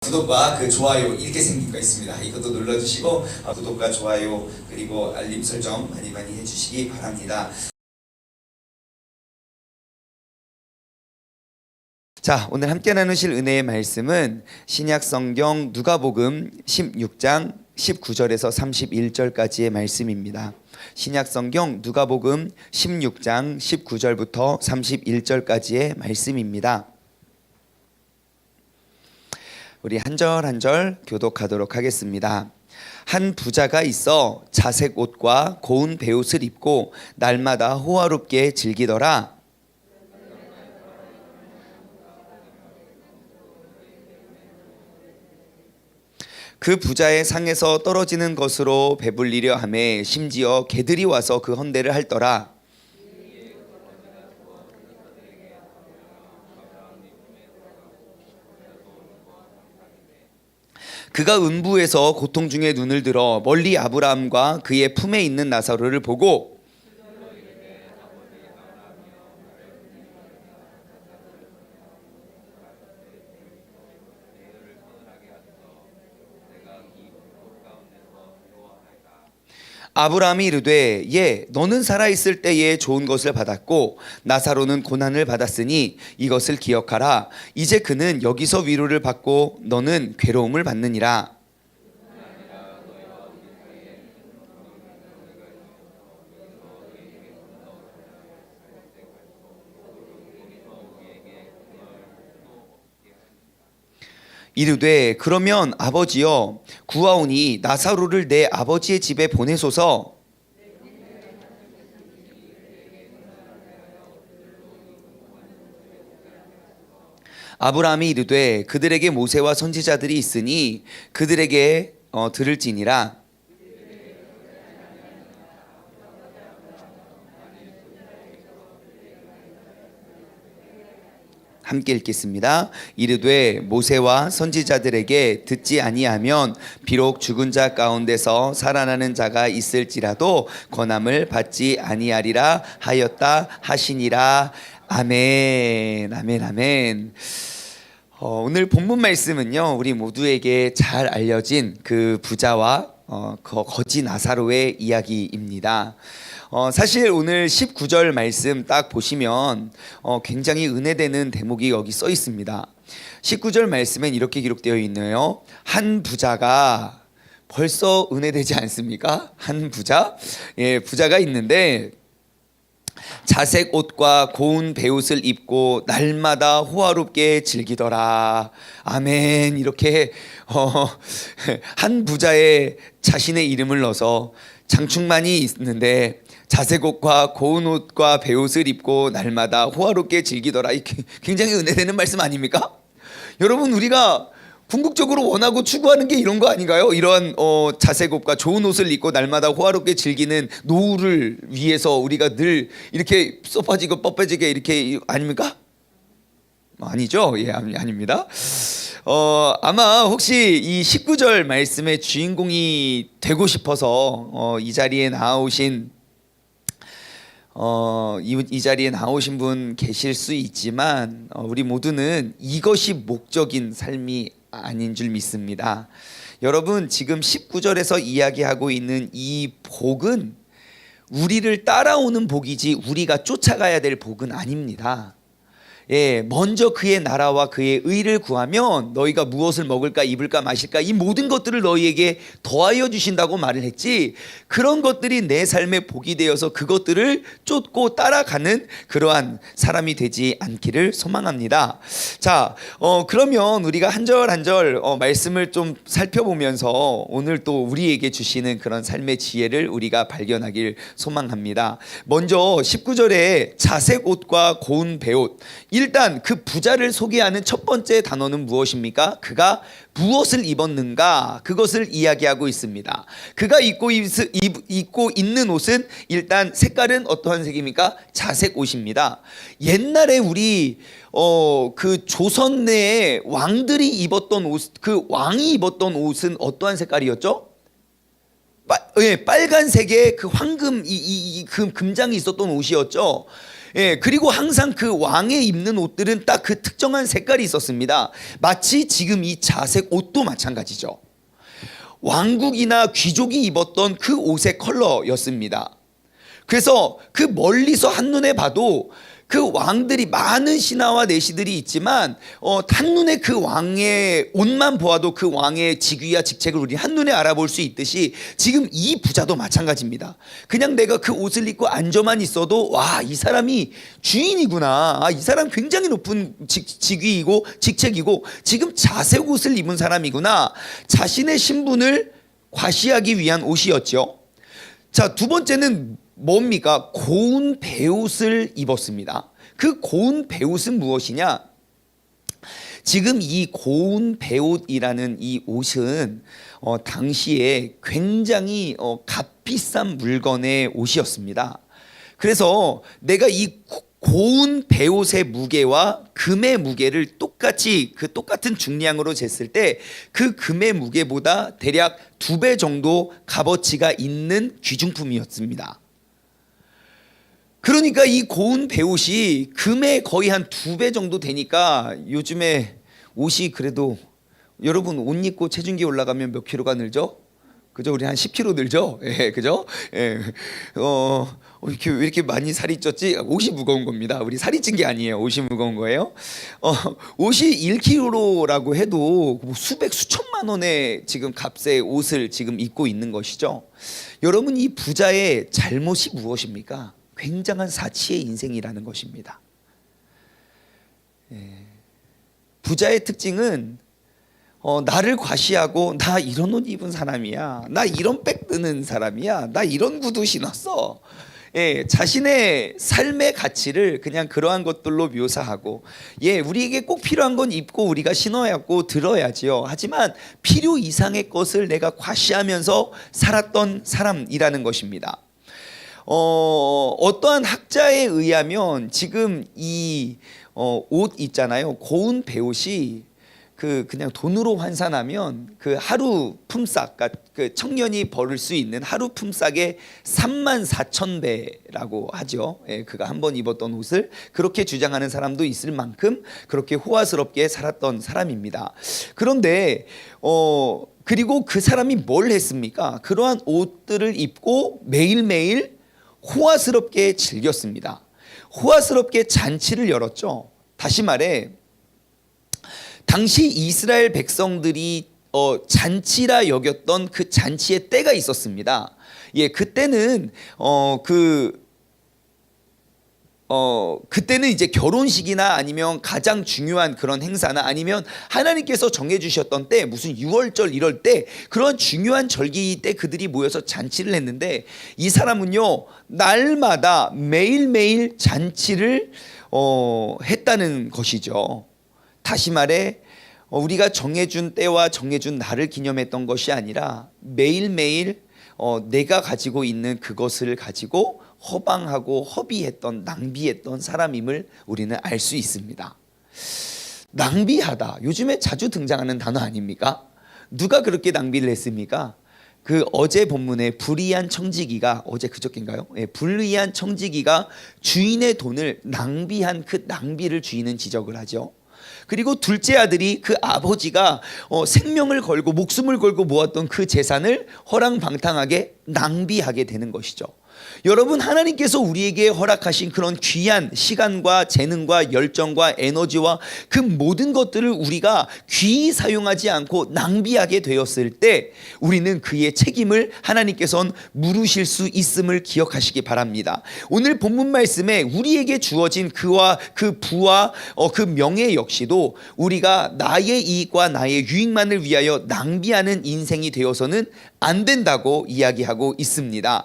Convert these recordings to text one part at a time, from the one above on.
구독과 그 좋아요 이렇게 생긴 거 있습니다. 이것도 눌러주시고 구독과 좋아요 그리고 알림 설정 많이 해주시기 바랍니다. 자, 오늘 함께 나누실 은혜의 말씀은 신약성경 누가복음 16장 19절에서 31절까지의 말씀입니다. 신약성경 누가복음 16장 19절부터 31절까지의 말씀입니다. 우리 한 절 한 절 교독하도록 하겠습니다. 한 부자가 있어 자색 옷과 고운 베옷을 입고 날마다 호화롭게 즐기더라. 그 부자의 상에서 떨어지는 것으로 배불리려 하매 심지어 개들이 와서 그 헌대를 핥더라. 그가 음부에서 고통 중에 눈을 들어 멀리 아브라함과 그의 품에 있는 나사로를 보고 아브라함이 이르되 예 너는 살아있을 때에 좋은 것을 받았고 나사로는 고난을 받았으니 이것을 기억하라. 이제 그는 여기서 위로를 받고 너는 괴로움을 받느니라. 이르되 그러면 아버지여 구하오니 나사로를 내 아버지의 집에 보내소서. 아브라함이 이르되 그들에게 모세와 선지자들이 있으니 그들에게 들을지니라. 함께 읽겠습니다. 이르되 모세와 선지자들에게 듣지 아니하면 비록 죽은 자 가운데서 살아나는 자가 있을지라도 권함을 받지 아니하리라 하였다 하시니라. 아멘. 아멘. 아멘. 오늘 본문 말씀은요 우리 모두에게 잘 알려진 그 부자와 거지 나사로의 이야기입니다. 사실 오늘 19절 말씀 딱 보시면 굉장히 은혜되는 대목이 여기 써 있습니다. 19절 말씀엔 이렇게 기록되어 있네요. 한 부자가, 벌써 은혜되지 않습니까? 한 부자? 예, 부자가 있는데 자색 옷과 고운 베옷을 입고 날마다 호화롭게 즐기더라. 아멘. 이렇게 한 부자의 자신의 이름을 넣어서 장충만이 있는데 자색 옷과 고운 옷과 베옷을 입고 날마다 호화롭게 즐기더라. 굉장히 은혜되는 말씀 아닙니까? 여러분, 우리가 궁극적으로 원하고 추구하는 게 이런 거 아닌가요? 이러한 자색 옷과 좋은 옷을 입고 날마다 호화롭게 즐기는 노후를 위해서 우리가 늘 이렇게 쏘빠지고 뻗빠지게 이렇게 아닙니까? 아니죠? 예, 아닙니다. 아마 혹시 이 19절 말씀의 주인공이 되고 싶어서 이 자리에 나오신 이 자리에 나오신 분 계실 수 있지만 우리 모두는 이것이 목적인 삶이 아닌 줄 믿습니다. 여러분, 지금 19절에서 이야기하고 있는 이 복은 우리를 따라오는 복이지 우리가 쫓아가야 될 복은 아닙니다. 예, 먼저 그의 나라와 그의 의를 구하면 너희가 무엇을 먹을까 입을까 마실까 이 모든 것들을 너희에게 더하여 주신다고 말을 했지, 그런 것들이 내 삶의 복이 되어서 그것들을 쫓고 따라가는 그러한 사람이 되지 않기를 소망합니다. 자, 그러면 우리가 한 절 한 절 말씀을 좀 살펴보면서 오늘 또 우리에게 주시는 그런 삶의 지혜를 우리가 발견하길 소망합니다. 먼저 19절에 자색 옷과 고운 베옷, 일단 그 부자를 소개하는 첫 번째 단어는 무엇입니까? 그가 무엇을 입었는가? 그것을 이야기하고 있습니다. 그가 입고 있는 옷은 일단 색깔은 어떠한 색입니까? 자색 옷입니다. 옛날에 우리 그 조선 내에 왕들이 입었던 옷, 그 왕이 입었던 옷은 어떠한 색깔이었죠? 빨간색의 그 황금 그 금장이 있었던 옷이었죠. 예, 그리고 항상 그 왕의 입는 옷들은 딱 그 특정한 색깔이 있었습니다. 마치 지금 이 자색 옷도 마찬가지죠. 왕국이나 귀족이 입었던 그 옷의 컬러였습니다. 그래서 그 멀리서 한눈에 봐도 그 왕들이 많은 신하와 내시들이 있지만 한눈에 그 왕의 옷만 보아도 그 왕의 직위와 직책을 우리 한눈에 알아볼 수 있듯이 지금 이 부자도 마찬가지입니다. 그냥 내가 그 옷을 입고 앉아만 있어도 와, 이 사람이 주인이구나. 아, 이 사람 굉장히 높은 직위이고 직책이고 지금 자색 옷을 입은 사람이구나. 자신의 신분을 과시하기 위한 옷이었죠. 자, 두 번째는 뭡니까? 고운 베옷을 입었습니다. 그 고운 베옷은 무엇이냐? 지금 이 고운 베옷이라는 이 옷은 당시에 굉장히 값비싼 물건의 옷이었습니다. 그래서 내가 이 고운 베옷의 무게와 금의 무게를 똑같이 그 똑같은 중량으로 쟀을 때 그 금의 무게보다 대략 2배 정도 값어치가 있는 귀중품이었습니다. 그러니까 이 고운 베옷이 금의 거의 한 2배 정도 되니까 요즘에 옷이 그래도 여러분 옷 입고 체중계 올라가면 몇 킬로가 늘죠? 그죠? 우리 한 10kg 늘죠? 예, 그죠? 예. 왜 이렇게 많이 살이 쪘지? 옷이 무거운 겁니다. 우리 살이 찐 게 아니에요. 옷이 무거운 거예요. 옷이 1kg라고 해도 수백, 수천만 원의 지금 값의 옷을 지금 입고 있는 것이죠. 여러분, 이 부자의 잘못이 무엇입니까? 굉장한 사치의 인생이라는 것입니다. 예. 부자의 특징은 나를 과시하고 나 이런 옷 입은 사람이야, 나 이런 백 드는 사람이야, 나 이런 구두 신었어. 예, 자신의 삶의 가치를 그냥 그러한 것들로 묘사하고, 예, 우리에게 꼭 필요한 건 입고 우리가 신어야고 들어야지요. 하지만 필요 이상의 것을 내가 과시하면서 살았던 사람이라는 것입니다. 어떠한 학자에 의하면 지금 이 옷 있잖아요. 고운 베옷이 그냥 돈으로 환산하면 그 하루 품삯, 그 청년이 벌을 수 있는 하루 품삯의 34,000배라고 하죠. 예, 그가 한번 입었던 옷을 그렇게 주장하는 사람도 있을 만큼 그렇게 호화스럽게 살았던 사람입니다. 그런데 그리고 그 사람이 뭘 했습니까? 그러한 옷들을 입고 매일매일 호화스럽게 즐겼습니다. 호화스럽게 잔치를 열었죠. 다시 말해 당시 이스라엘 백성들이 잔치라 여겼던 그 잔치의 때가 있었습니다. 예, 그때는 그때는 이제 결혼식이나 아니면 가장 중요한 그런 행사나 아니면 하나님께서 정해주셨던 때, 무슨 6월절 이럴 때 그런 중요한 절기 때 그들이 모여서 잔치를 했는데, 이 사람은요 날마다 매일매일 잔치를 했다는 것이죠. 다시 말해 우리가 정해준 때와 정해준 날을 기념했던 것이 아니라 매일매일 내가 가지고 있는 그것을 가지고 허방하고 허비했던, 낭비했던 사람임을 우리는 알 수 있습니다. 낭비하다, 요즘에 자주 등장하는 단어 아닙니까? 누가 그렇게 낭비를 했습니까? 그 어제 본문에 불의한 청지기가, 어제 그저께인가요? 예, 불의한 청지기가 주인의 돈을 낭비한 그 낭비를 주인은 지적을 하죠. 그리고 둘째 아들이 그 아버지가 생명을 걸고 목숨을 걸고 모았던 그 재산을 허랑방탕하게 낭비하게 되는 것이죠. 여러분, 하나님께서 우리에게 허락하신 그런 귀한 시간과 재능과 열정과 에너지와 그 모든 것들을 우리가 귀히 사용하지 않고 낭비하게 되었을 때 우리는 그의 책임을 하나님께서는 물으실 수 있음을 기억하시기 바랍니다. 오늘 본문 말씀에 우리에게 주어진 그와 그 부와 그 명예 역시도 우리가 나의 이익과 나의 유익만을 위하여 낭비하는 인생이 되어서는 안 된다고 이야기하고 있습니다.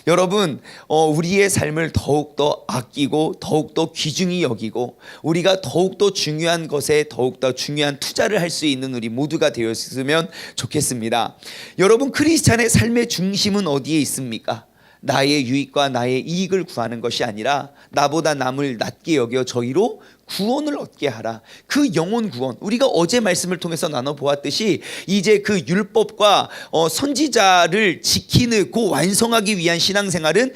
여러분, 우리의 삶을 더욱더 아끼고 더욱더 귀중히 여기고 우리가 더욱더 중요한 것에 더욱더 중요한 투자를 할 수 있는 우리 모두가 되었으면 좋겠습니다. 여러분, 크리스찬의 삶의 중심은 어디에 있습니까? 나의 유익과 나의 이익을 구하는 것이 아니라 나보다 남을 낮게 여겨 저희로 구원을 얻게 하라. 그 영혼 구원, 우리가 어제 말씀을 통해서 나눠보았듯이 이제 그 율법과 선지자를 지키는 그 완성하기 위한 신앙생활은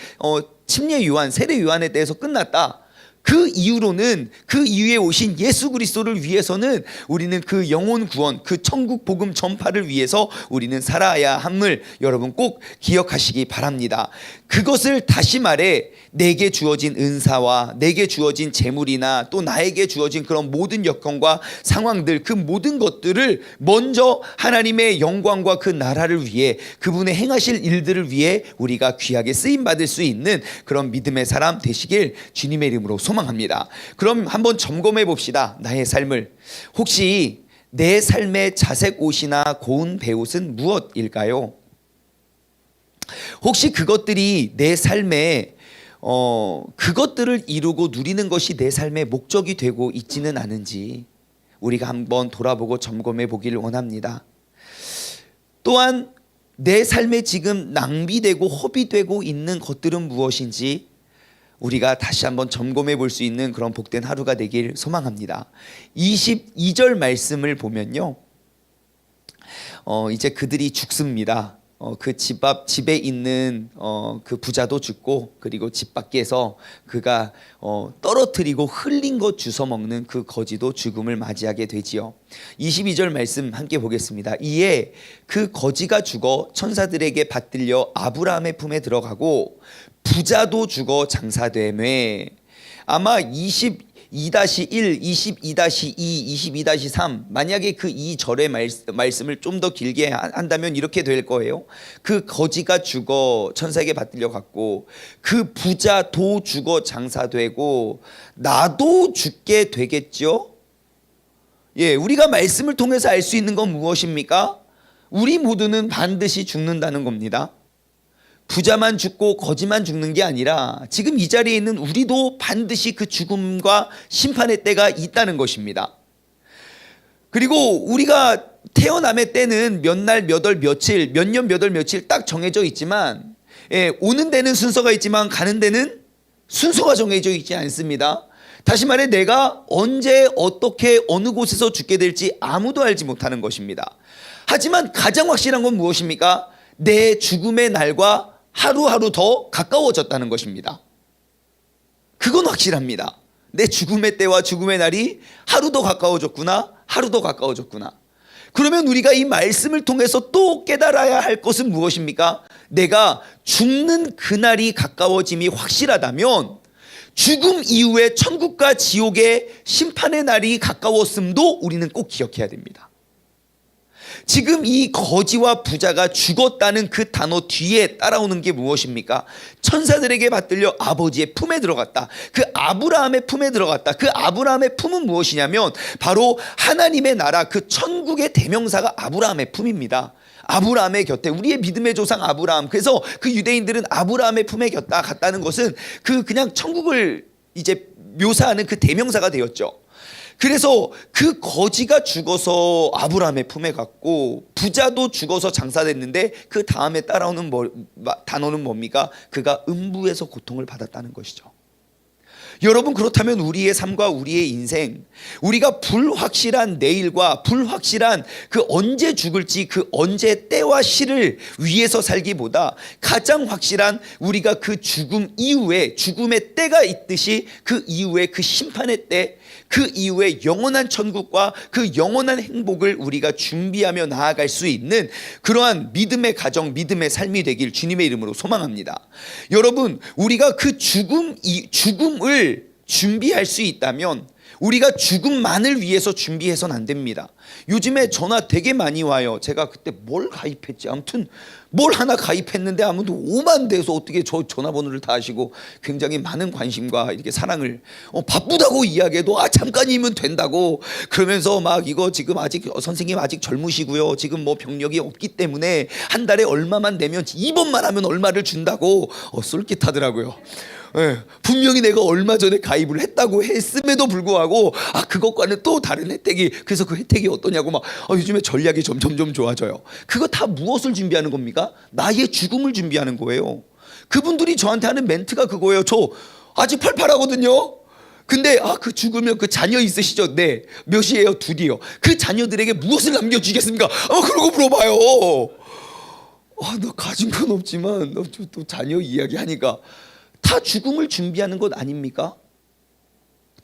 침례 요한, 세례 요한에 대해서 끝났다. 그 이후로는, 그 이후에 오신 예수 그리스도를 위해서는 우리는 그 영혼 구원, 그 천국 복음 전파를 위해서 우리는 살아야 함을 여러분 꼭 기억하시기 바랍니다. 그것을 다시 말해 내게 주어진 은사와 내게 주어진 재물이나 또 나에게 주어진 그런 모든 여건과 상황들, 그 모든 것들을 먼저 하나님의 영광과 그 나라를 위해, 그분의 행하실 일들을 위해 우리가 귀하게 쓰임 받을 수 있는 그런 믿음의 사람 되시길 주님의 이름으로 소망합니다. 그럼 한번 점검해 봅시다. 나의 삶을. 혹시 내 삶의 자색 옷이나 고운 베옷은 무엇일까요? 혹시 그것들이 내 삶에 그것들을 이루고 누리는 것이 내 삶의 목적이 되고 있지는 않은지 우리가 한번 돌아보고 점검해 보기를 원합니다. 또한 내 삶에 지금 낭비되고 허비되고 있는 것들은 무엇인지 우리가 다시 한번 점검해 볼 수 있는 그런 복된 하루가 되길 소망합니다. 22절 말씀을 보면요, 이제 그들이 죽습니다. 그 집에 있는 그 부자도 죽고, 그리고 집 밖에서 그가 떨어뜨리고 흘린 것 주워 먹는 그 거지도 죽음을 맞이하게 되지요. 22절 말씀 함께 보겠습니다. 이에 그 거지가 죽어 천사들에게 받들려 아브라함의 품에 들어가고 부자도 죽어 장사되매. 아마 22-1, 22-2, 22-3 만약에 그 2절의 말씀을 좀 더 길게 한다면 이렇게 될 거예요. 그 거지가 죽어 천사에게 받들려 갔고 그 부자도 죽어 장사되고 나도 죽게 되겠죠. 예, 우리가 말씀을 통해서 알 수 있는 건 무엇입니까? 우리 모두는 반드시 죽는다는 겁니다. 부자만 죽고 거지만 죽는 게 아니라 지금 이 자리에 있는 우리도 반드시 그 죽음과 심판의 때가 있다는 것입니다. 그리고 우리가 태어남의 때는 몇 날, 몇 월, 며칠, 몇 년, 몇 월, 며칠 딱 정해져 있지만, 오는 데는 순서가 있지만 가는 데는 순서가 정해져 있지 않습니다. 다시 말해 내가 언제 어떻게 어느 곳에서 죽게 될지 아무도 알지 못하는 것입니다. 하지만 가장 확실한 건 무엇입니까? 내 죽음의 날과 하루하루 더 가까워졌다는 것입니다. 그건 확실합니다. 내 죽음의 때와 죽음의 날이 하루 더 가까워졌구나, 하루 더 가까워졌구나. 그러면 우리가 이 말씀을 통해서 또 깨달아야 할 것은 무엇입니까? 내가 죽는 그날이 가까워짐이 확실하다면 죽음 이후에 천국과 지옥의 심판의 날이 가까웠음도 우리는 꼭 기억해야 됩니다. 지금 이 거지와 부자가 죽었다는 그 단어 뒤에 따라오는 게 무엇입니까? 천사들에게 받들려 아버지의 품에 들어갔다. 그 아브라함의 품에 들어갔다. 그 아브라함의 품은 무엇이냐면 바로 하나님의 나라, 그 천국의 대명사가 아브라함의 품입니다. 아브라함의 곁에, 우리의 믿음의 조상 아브라함. 그래서 그 유대인들은 아브라함의 품에 갔다는 것은 그냥 천국을 이제 묘사하는 그 대명사가 되었죠. 그래서 그 거지가 죽어서 아브라함의 품에 갔고 부자도 죽어서 장사됐는데 그 다음에 따라오는 단어는 뭡니까? 그가 음부에서 고통을 받았다는 것이죠. 여러분, 그렇다면 우리의 삶과 우리의 인생, 우리가 불확실한 내일과 불확실한 그 언제 죽을지 그 언제 때와 시를 위해서 살기보다 가장 확실한 우리가 그 죽음 이후에 죽음의 때가 있듯이 그 이후에 그 심판의 때, 그 이후에 영원한 천국과 그 영원한 행복을 우리가 준비하며 나아갈 수 있는 그러한 믿음의 가정, 믿음의 삶이 되길 주님의 이름으로 소망합니다. 여러분, 우리가 그 죽음을 준비할 수 있다면 우리가 죽음만을 위해서 준비해서는 안 됩니다. 요즘에 전화 되게 많이 와요. 제가 그때 뭘 가입했지? 아무튼 뭘 하나 가입했는데 아무도 오만 돼서 어떻게 저 전화번호를 다 아시고 굉장히 많은 관심과 이렇게 사랑을, 바쁘다고 이야기해도 잠깐이면 된다고 그러면서 막 이거 지금 아직 선생님 아직 젊으시고요. 지금 뭐 병력이 없기 때문에 한 달에 얼마만 내면 입원만 하면 얼마를 준다고 쏠깃하더라고요. 네, 분명히 내가 얼마 전에 가입을 했다고 했음에도 불구하고 그것과는 또 다른 혜택이, 그래서 그 혜택이 어떠냐고 막 요즘에 전략이 점점 좋아져요. 그거 다 무엇을 준비하는 겁니까? 나의 죽음을 준비하는 거예요. 그분들이 저한테 하는 멘트가 그거예요. 저 아직 팔팔하거든요. 근데 그 죽으면 그 자녀 있으시죠? 네. 몇이에요? 2이요. 그 자녀들에게 무엇을 남겨주겠습니까? 그러고 물어봐요. 너 가진 건 없지만 너 또 자녀 이야기 하니까 다 죽음을 준비하는 것 아닙니까?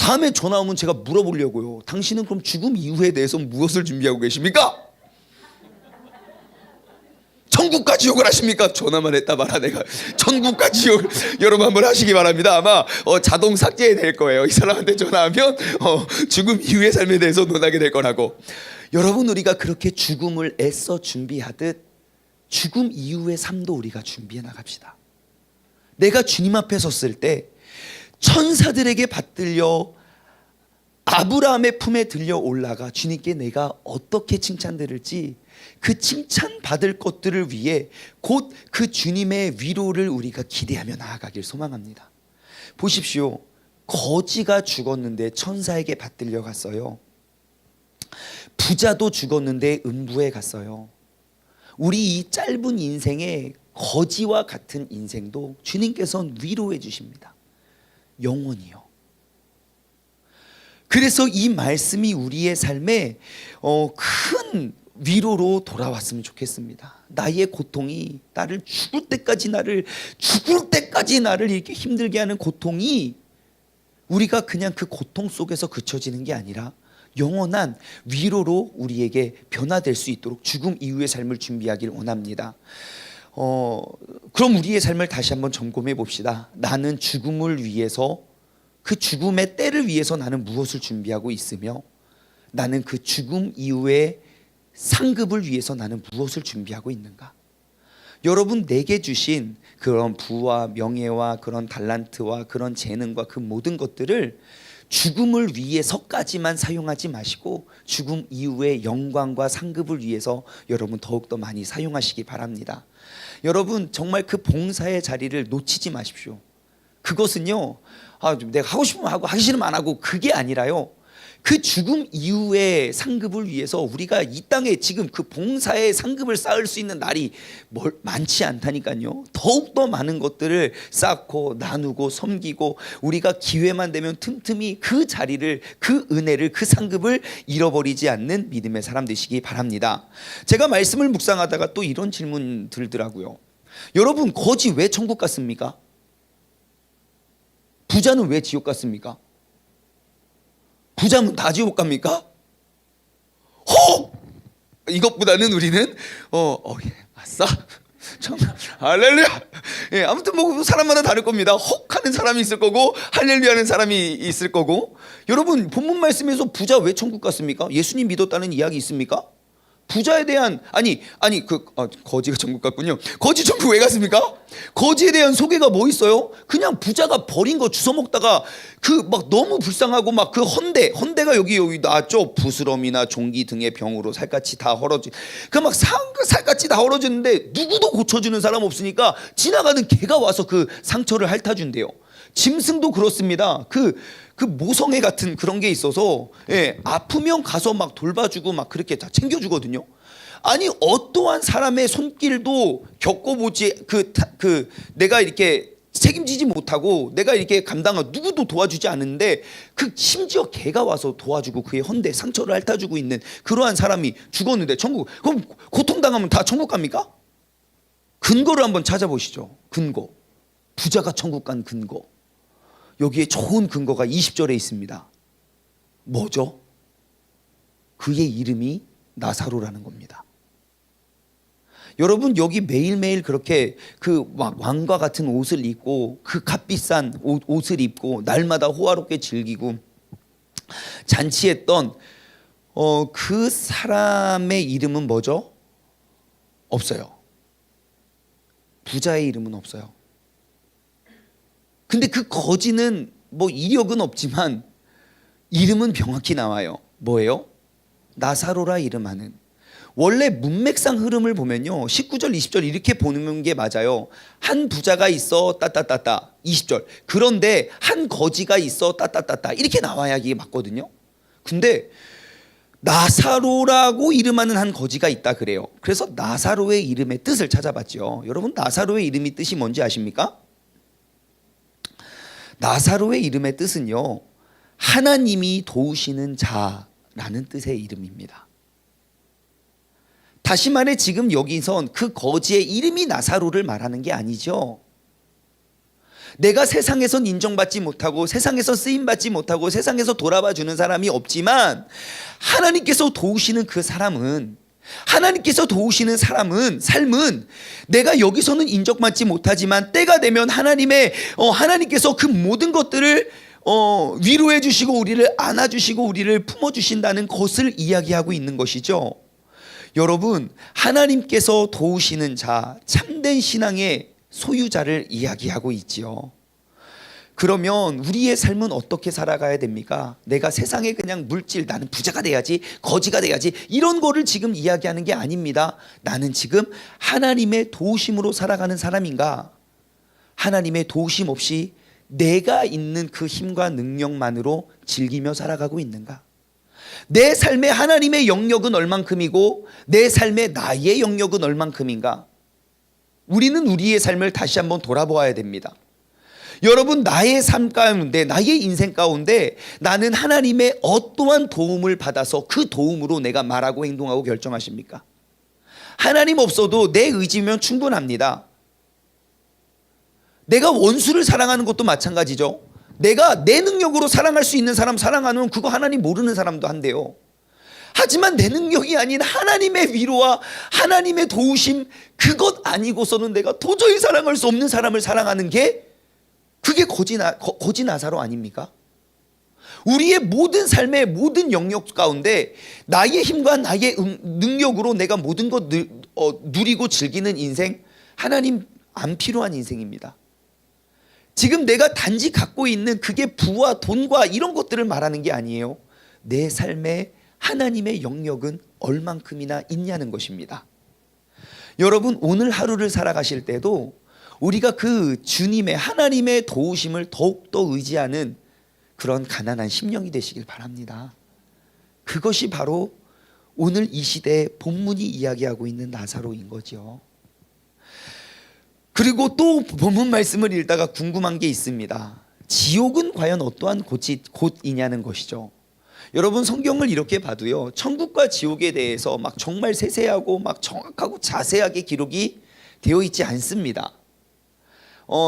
다음에 전화 오면 제가 물어보려고요. 당신은 그럼 죽음 이후에 대해서 무엇을 준비하고 계십니까? 천국과 지옥을 하십니까? 전화만 했다 말아 내가 천국과 지옥 여러분 한번 하시기 바랍니다. 아마 자동 삭제될 거예요. 이 사람한테 전화하면 죽음 이후의 삶에 대해서 논하게 될 거라고. 여러분, 우리가 그렇게 죽음을 애써 준비하듯 죽음 이후의 삶도 우리가 준비해 나갑시다. 내가 주님 앞에 섰을 때 천사들에게 받들려 아브라함의 품에 들려 올라가 주님께 내가 어떻게 칭찬 들을지 그 칭찬 받을 것들을 위해 곧 그 주님의 위로를 우리가 기대하며 나아가길 소망합니다. 보십시오. 거지가 죽었는데 천사에게 받들려 갔어요. 부자도 죽었는데 음부에 갔어요. 우리 이 짧은 인생에 거지와 같은 인생도 주님께서는 위로해 주십니다. 영원히요. 그래서 이 말씀이 우리의 삶에 큰 위로로 돌아왔으면 좋겠습니다. 나의 고통이 나를 죽을 때까지 나를 이렇게 힘들게 하는 고통이 우리가 그냥 그 고통 속에서 그쳐지는 게 아니라 영원한 위로로 우리에게 변화될 수 있도록 죽음 이후의 삶을 준비하길 원합니다. 그럼 우리의 삶을 다시 한번 점검해 봅시다. 나는 죽음을 위해서, 그 죽음의 때를 위해서 나는 무엇을 준비하고 있으며, 나는 그 죽음 이후의 상급을 위해서 나는 무엇을 준비하고 있는가? 여러분, 내게 주신 그런 부와 명예와 그런 달란트와 그런 재능과 그 모든 것들을 죽음을 위해서까지만 사용하지 마시고 죽음 이후의 영광과 상급을 위해서 여러분 더욱더 많이 사용하시기 바랍니다. 여러분, 정말 그 봉사의 자리를 놓치지 마십시오. 그것은요, 내가 하고 싶으면 하고 하기 싫으면 안 하고, 그게 아니라요, 그 죽음 이후의 상급을 위해서 우리가 이 땅에 지금 그 봉사의 상급을 쌓을 수 있는 날이 많지 않다니까요. 더욱더 많은 것들을 쌓고 나누고 섬기고, 우리가 기회만 되면 틈틈이 그 자리를, 그 은혜를, 그 상급을 잃어버리지 않는 믿음의 사람 되시기 바랍니다. 제가 말씀을 묵상하다가 또 이런 질문 들더라고요. 여러분, 거지 왜 천국 갔습니까? 부자는 왜 지옥 갔습니까? 부자면 다 지옥 갑니까? 이것보다는 우리는 예, 아싸, 정말 할렐루야. 예, 아무튼 뭐 사람마다 다를 겁니다. 하는 사람이 있을 거고 할렐루야 하는 사람이 있을 거고. 여러분, 본문 말씀에서 부자 왜 천국 갔습니까? 예수님 믿었다는 이야기 있습니까? 부자에 대한 거지가 천국 갔군요. 거지 천국 왜 갔습니까? 거지에 대한 소개가 뭐 있어요? 그냥 부자가 버린 거 주워 먹다가 그 막 너무 불쌍하고 막 그 헌대가 여기 나왔죠. 부스럼이나 종기 등의 병으로 살갗이 다 헐어지. 그 막 살갗이 다 헐어지는데 누구도 고쳐주는 사람 없으니까 지나가는 개가 와서 그 상처를 핥아준대요. 짐승도 그렇습니다. 그 모성애 같은 그런 게 있어서, 예, 아프면 가서 막 돌봐주고 막 그렇게 다 챙겨주거든요. 아니, 어떠한 사람의 손길도 겪어보지, 내가 이렇게 책임지지 못하고 내가 이렇게 감당하고 누구도 도와주지 않는데 그 심지어 개가 와서 도와주고 그의 헌데 상처를 핥아주고 있는 그러한 사람이 죽었는데 천국, 그럼 고통당하면 다 천국 갑니까? 근거를 한번 찾아보시죠. 근거. 부자가 천국 간 근거. 여기에 좋은 근거가 20절에 있습니다. 뭐죠? 그의 이름이 나사로라는 겁니다. 여러분, 여기 매일매일 그렇게 그 왕과 같은 옷을 입고 그 값비싼 옷을 입고 날마다 호화롭게 즐기고 잔치했던 그 사람의 이름은 뭐죠? 없어요. 부자의 이름은 없어요. 근데 그 거지는 뭐 이력은 없지만 이름은 명확히 나와요. 뭐예요? 나사로라 이름하는. 원래 문맥상 흐름을 보면요, 19절 20절 이렇게 보는 게 맞아요. 한 부자가 있어 따따따따 20절. 그런데 한 거지가 있어 따따따따 이렇게 나와야 이게 맞거든요. 근데 나사로라고 이름하는 한 거지가 있다 그래요. 그래서 나사로의 이름의 뜻을 찾아봤죠. 여러분, 나사로의 이름이 뜻이 뭔지 아십니까? 나사로의 이름의 뜻은요, 하나님이 도우시는 자라는 뜻의 이름입니다. 다시 말해 지금 여기선 그 거지의 이름이 나사로를 말하는 게 아니죠. 내가 세상에선 인정받지 못하고 세상에서 쓰임받지 못하고 세상에서 돌아봐 주는 사람이 없지만 하나님께서 도우시는 그 사람은, 하나님께서 도우시는 삶은 내가 여기서는 인정받지 못하지만 때가 되면 하나님께서 그 모든 것들을 위로해 주시고 우리를 안아 주시고 우리를 품어 주신다는 것을 이야기하고 있는 것이죠. 여러분, 하나님께서 도우시는 자, 참된 신앙의 소유자를 이야기하고 있지요. 그러면 우리의 삶은 어떻게 살아가야 됩니까? 내가 세상에 그냥 물질, 나는 부자가 돼야지, 거지가 돼야지, 이런 거를 지금 이야기하는 게 아닙니다. 나는 지금 하나님의 도우심으로 살아가는 사람인가? 하나님의 도우심 없이 내가 있는 그 힘과 능력만으로 즐기며 살아가고 있는가? 내 삶에 하나님의 영역은 얼만큼이고 내 삶에 나의 영역은 얼만큼인가? 우리는 우리의 삶을 다시 한번 돌아보아야 됩니다. 여러분, 나의 삶 가운데, 나의 인생 가운데 나는 하나님의 어떠한 도움을 받아서 그 도움으로 내가 말하고 행동하고 결정하십니까? 하나님 없어도 내 의지면 충분합니다. 내가 원수를 사랑하는 것도 마찬가지죠. 내가 내 능력으로 사랑할 수 있는 사람 사랑하면 그거 하나님 모르는 사람도 한대요. 하지만 내 능력이 아닌 하나님의 위로와 하나님의 도우심, 그것 아니고서는 내가 도저히 사랑할 수 없는 사람을 사랑하는 게, 그게 거지 나사로 아닙니까? 우리의 모든 삶의 모든 영역 가운데 나의 힘과 나의 능력으로 내가 모든 것 누리고 즐기는 인생, 하나님 안 필요한 인생입니다. 지금 내가 단지 갖고 있는 그게 부와 돈과 이런 것들을 말하는 게 아니에요. 내 삶에 하나님의 영역은 얼만큼이나 있냐는 것입니다. 여러분, 오늘 하루를 살아가실 때도 우리가 그 주님의, 하나님의 도우심을 더욱더 의지하는 그런 가난한 심령이 되시길 바랍니다. 그것이 바로 오늘 이 시대에 본문이 이야기하고 있는 나사로인 거죠. 그리고 또 본문 말씀을 읽다가 궁금한 게 있습니다. 지옥은 과연 어떠한 곳이냐는 것이죠. 여러분, 성경을 이렇게 봐도요, 천국과 지옥에 대해서 막 정말 세세하고 막 정확하고 자세하게 기록이 되어 있지 않습니다.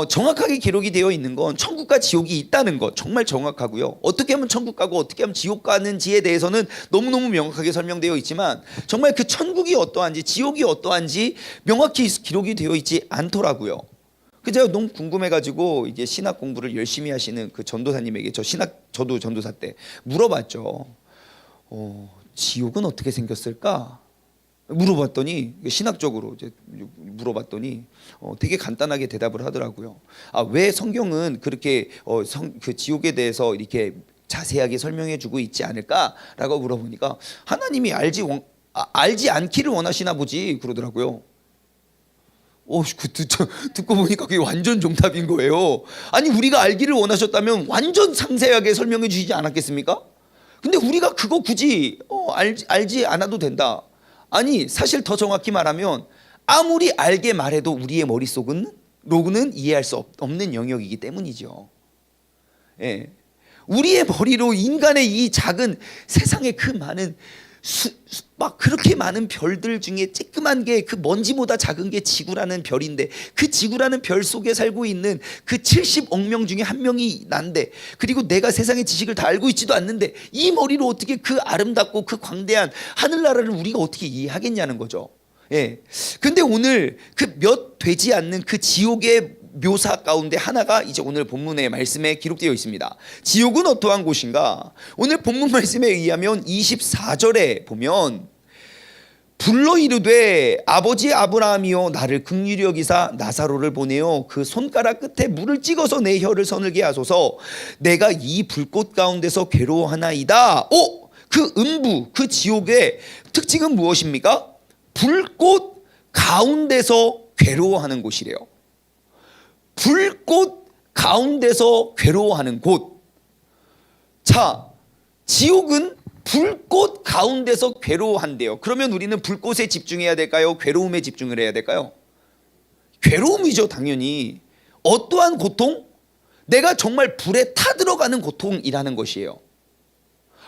정확하게 기록이 되어 있는 건 천국과 지옥이 있다는 것, 정말 정확하고요. 어떻게 하면 천국 가고 어떻게 하면 지옥 가는지에 대해서는 너무너무 명확하게 설명되어 있지만 정말 그 천국이 어떠한지 지옥이 어떠한지 명확히 기록이 되어 있지 않더라고요. 제가 너무 궁금해가지고 이제 신학 공부를 열심히 하시는 그 전도사님에게, 저도 전도사 때 물어봤죠. 지옥은 어떻게 생겼을까? 물어봤더니, 신학적으로 이제 물어봤더니 되게 간단하게 대답을 하더라고요. 왜 성경은 그렇게 그 지옥에 대해서 이렇게 자세하게 설명해주고 있지 않을까라고 물어보니까 하나님이 알지 않기를 원하시나 보지 그러더라고요. 듣고 보니까 그게 완전 정답인 거예요. 아니, 우리가 알기를 원하셨다면 완전 상세하게 설명해 주시지 않았겠습니까? 근데 우리가 그거 굳이 알지 않아도 된다. 아니, 사실 더 정확히 말하면 아무리 알게 말해도 우리의 머릿속은 이해할 수 없는 영역이기 때문이죠. 예. 우리의 머리로 인간의 이 작은 세상의 그 많은 막 그렇게 많은 별들 중에 쬐끄만 게, 그 먼지보다 작은 게 지구라는 별인데, 그 지구라는 별 속에 살고 있는 그 70억 명 중에 한 명이 난데, 그리고 내가 세상의 지식을 다 알고 있지도 않는데 이 머리로 어떻게 그 아름답고 그 광대한 하늘나라를 우리가 어떻게 이해하겠냐는 거죠. 예. 근데 오늘 그 몇 되지 않는 그 지옥의 묘사 가운데 하나가 이제 오늘 본문의 말씀에 기록되어 있습니다. 지옥은 어떠한 곳인가? 오늘 본문 말씀에 의하면 24절에 보면 불러 이르되 아버지 아브라함이여 나를 긍휼히 여기사 나사로를 보내어 그 손가락 끝에 물을 찍어서 내 혀를 서늘게 하소서. 내가 이 불꽃 가운데서 괴로워하나이다. 그 음부, 그 지옥의 특징은 무엇입니까? 불꽃 가운데서 괴로워하는 곳이래요. 불꽃 가운데서 괴로워하는 곳. 자, 지옥은 불꽃 가운데서 괴로워한대요. 그러면 우리는 불꽃에 집중해야 될까요? 괴로움에 집중을 해야 될까요? 괴로움이죠, 당연히. 어떠한 고통? 내가 정말 불에 타들어가는 고통이라는 것이에요.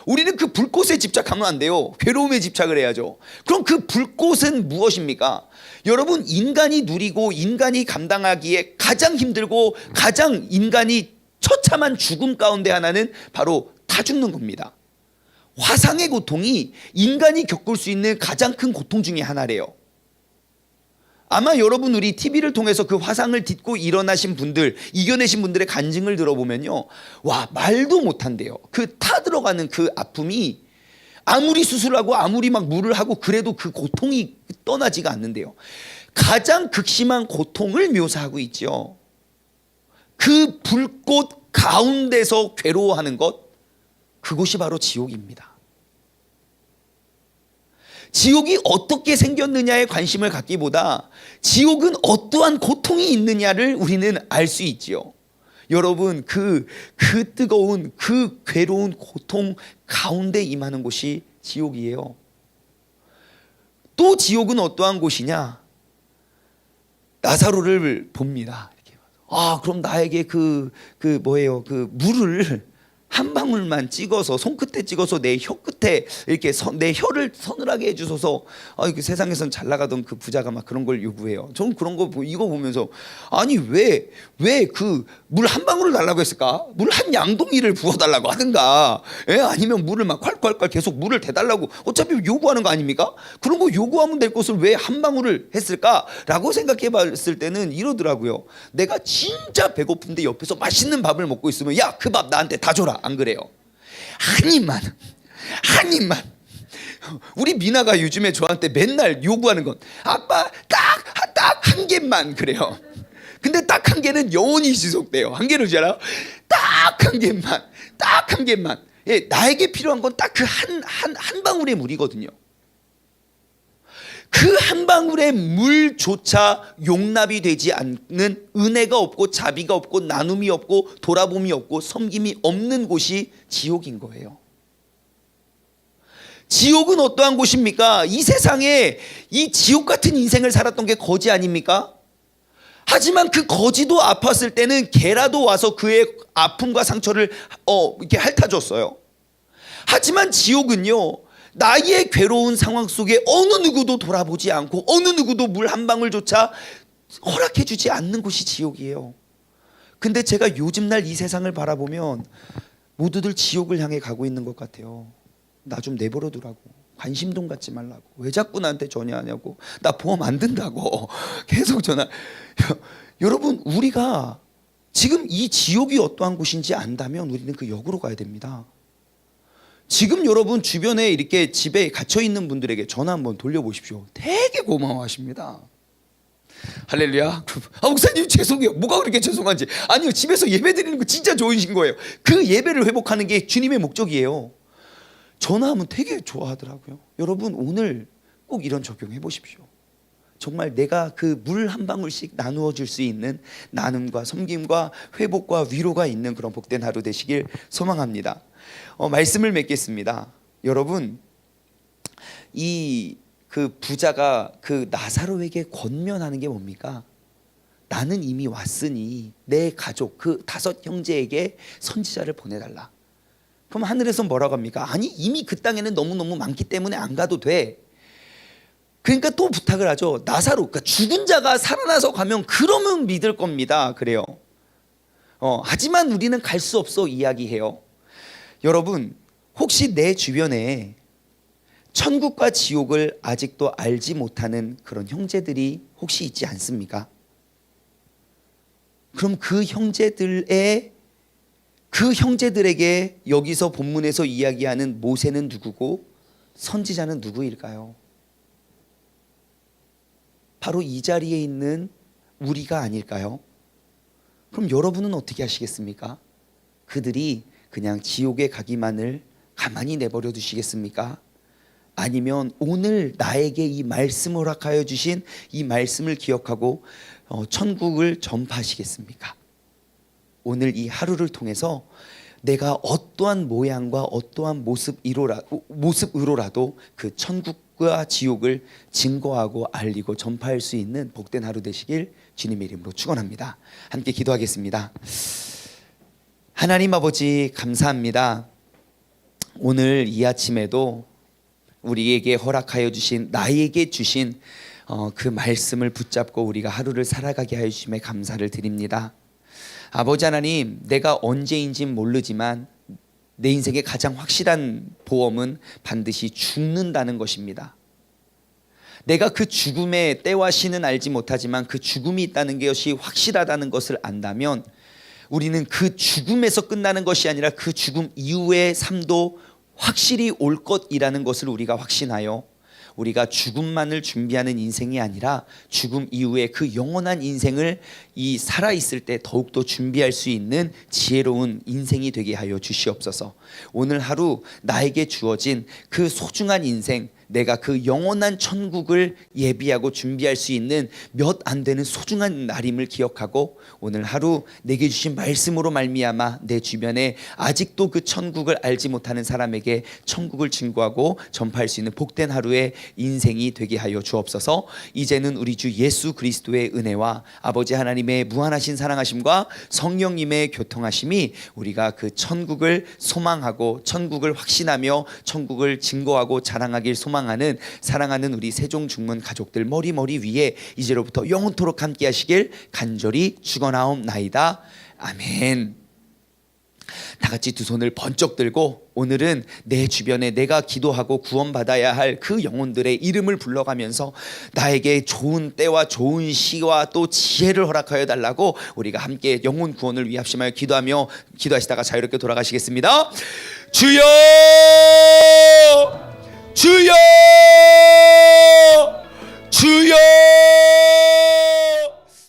우리는 그 불꽃에 집착하면 안 돼요. 괴로움에 집착을 해야죠. 그럼 그 불꽃은 무엇입니까? 여러분, 인간이 누리고 인간이 감당하기에 가장 힘들고 가장 인간이 처참한 죽음 가운데 하나는 바로 다 죽는 겁니다. 화상의 고통이 인간이 겪을 수 있는 가장 큰 고통 중에 하나래요. 아마 여러분 우리 TV를 통해서 그 화상을 딛고 일어나신 분들, 이겨내신 분들의 간증을 들어보면요, 와, 말도 못한대요. 그 타 들어가는 그 아픔이 아무리 수술하고 아무리 막 물을 하고 그래도 그 고통이 떠나지가 않는데요. 가장 극심한 고통을 묘사하고 있죠. 그 불꽃 가운데서 괴로워하는 것, 그곳이 바로 지옥입니다. 지옥이 어떻게 생겼느냐에 관심을 갖기보다 지옥은 어떠한 고통이 있느냐를 우리는 알 수 있지요. 여러분, 그 뜨거운 그 괴로운 고통 가운데 임하는 곳이 지옥이에요. 또 지옥은 어떠한 곳이냐? 나사로를 봅니다. 이렇게. 그럼 나에게 그 물을 한 방울만 찍어서, 손끝에 찍어서 내 혀 끝에 이렇게 내 혀를 서늘하게 해주소서. 그 세상에선 잘 나가던 그 부자가 막 그런 걸 요구해요. 저는 그런 거 이거 보면서, 아니 왜 그 물 한 방울을 달라고 했을까? 물 한 양동이를 부어달라고 하든가, 아니면 물을 막 콸콸콸 계속 물을 대달라고, 어차피 요구하는 거 아닙니까? 그런 거 요구하면 될 것을 왜 한 방울을 했을까라고 생각해 봤을 때는 이러더라고요. 내가 진짜 배고픈데 옆에서 맛있는 밥을 먹고 있으면, 야, 그 밥 나한테 다 줘라. 안 그래요? 한 입만. 우리 미나가 요즘에 저한테 맨날 요구하는 건, 아빠 딱 한 개만 그래요. 근데 딱 한 개는 영원히 지속돼요. 한 개를 주잖아요. 딱 한 개만. 예, 나에게 필요한 건 딱 그 한 방울의 물이거든요. 그 한 방울의 물조차 용납이 되지 않는, 은혜가 없고 자비가 없고 나눔이 없고 돌아봄이 없고 섬김이 없는 곳이 지옥인 거예요. 지옥은 어떠한 곳입니까? 이 세상에 이 지옥 같은 인생을 살았던 게 거지 아닙니까? 하지만 그 거지도 아팠을 때는 개라도 와서 그의 아픔과 상처를 이렇게 핥아줬어요. 하지만 지옥은요, 나의 괴로운 상황 속에 어느 누구도 돌아보지 않고 어느 누구도 물 한 방울조차 허락해 주지 않는 곳이 지옥이에요. 근데 제가 요즘 날 이 세상을 바라보면 모두들 지옥을 향해 가고 있는 것 같아요. 나 좀 내버려 두라고, 관심동 갖지 말라고, 왜 자꾸 나한테 전화하냐고, 나 보험 안 든다고 계속 전화. 여러분, 우리가 지금 이 지옥이 어떠한 곳인지 안다면 우리는 그 역으로 가야 됩니다. 지금 여러분 주변에 이렇게 집에 갇혀 있는 분들에게 전화 한번 돌려보십시오. 되게 고마워하십니다. 할렐루야. 목사님 죄송해요. 뭐가 그렇게 죄송한지. 아니요, 집에서 예배 드리는 거 진짜 좋으신 거예요. 그 예배를 회복하는 게 주님의 목적이에요. 전화하면 되게 좋아하더라고요. 여러분, 오늘 꼭 이런 적용해 보십시오. 정말 내가 그 물 한 방울씩 나누어 줄 수 있는 나눔과 섬김과 회복과 위로가 있는 그런 복된 하루 되시길 소망합니다. 말씀을 맺겠습니다. 여러분, 이 그 부자가 그 나사로에게 권면하는 게 뭡니까? 나는 이미 왔으니 내 가족 그 5 형제에게 선지자를 보내달라. 그럼 하늘에서 뭐라고 합니까? 아니, 이미 그 땅에는 너무너무 많기 때문에 안 가도 돼. 그러니까 또 부탁을 하죠. 나사로, 그러니까 죽은 자가 살아나서 가면 그러면 믿을 겁니다. 그래요. 하지만 우리는 갈 수 없어 이야기해요. 여러분, 혹시 내 주변에 천국과 지옥을 아직도 알지 못하는 그런 형제들이 혹시 있지 않습니까? 그럼 그 형제들에게 여기서 본문에서 이야기하는 모세는 누구고 선지자는 누구일까요? 바로 이 자리에 있는 우리가 아닐까요? 그럼 여러분은 어떻게 하시겠습니까? 그들이 그냥 지옥에 가기만을 가만히 내버려 두시겠습니까? 아니면 오늘 나에게 이 말씀을 허락하여 주신 이 말씀을 기억하고 천국을 전파하시겠습니까? 오늘 이 하루를 통해서 내가 어떠한 모양과 어떠한 모습으로라도 그 천국과 지옥을 증거하고 알리고 전파할 수 있는 복된 하루 되시길 주님의 이름으로 축원합니다. 함께 기도하겠습니다. 하나님 아버지, 감사합니다. 오늘 이 아침에도 우리에게 허락하여 주신, 나에게 주신 그 말씀을 붙잡고 우리가 하루를 살아가게 하여 주심에 감사를 드립니다. 아버지 하나님, 내가 언제인진 모르지만 내 인생의 가장 확실한 보험은 반드시 죽는다는 것입니다. 내가 그 죽음의 때와 시는 알지 못하지만 그 죽음이 있다는 것이 확실하다는 것을 안다면 우리는 그 죽음에서 끝나는 것이 아니라 그 죽음 이후의 삶도 확실히 올 것이라는 것을 우리가 확신하여 우리가 죽음만을 준비하는 인생이 아니라 죽음 이후에 그 영원한 인생을 이 살아있을 때 더욱더 준비할 수 있는 지혜로운 인생이 되게 하여 주시옵소서. 오늘 하루 나에게 주어진 그 소중한 인생, 내가 그 영원한 천국을 예비하고 준비할 수 있는 몇 안 되는 소중한 날임을 기억하고 오늘 하루 내게 주신 말씀으로 말미암아 내 주변에 아직도 그 천국을 알지 못하는 사람에게 천국을 증거하고 전파할 수 있는 복된 하루의 인생이 되게 하여 주옵소서. 이제는 우리 주 예수 그리스도의 은혜와 아버지 하나님의 무한하신 사랑하심과 성령님의 교통하심이 우리가 그 천국을 소망하고 천국을 확신하며 천국을 증거하고 자랑하길 소망하는 사랑하는 우리 세종 중문 가족들 머리 위에 이제로부터 영원토록 함께 하시길 간절히 축원하옵나이다. 아멘. 다 같이 두 손을 번쩍 들고 오늘은 내 주변에 내가 기도하고 구원받아야 할 그 영혼들의 이름을 불러가면서 나에게 좋은 때와 좋은 시와 또 지혜를 허락하여 달라고 우리가 함께 영혼 구원을 위해 합심하여 기도하시다가 자유롭게 돌아가시겠습니다. 주여, 주여.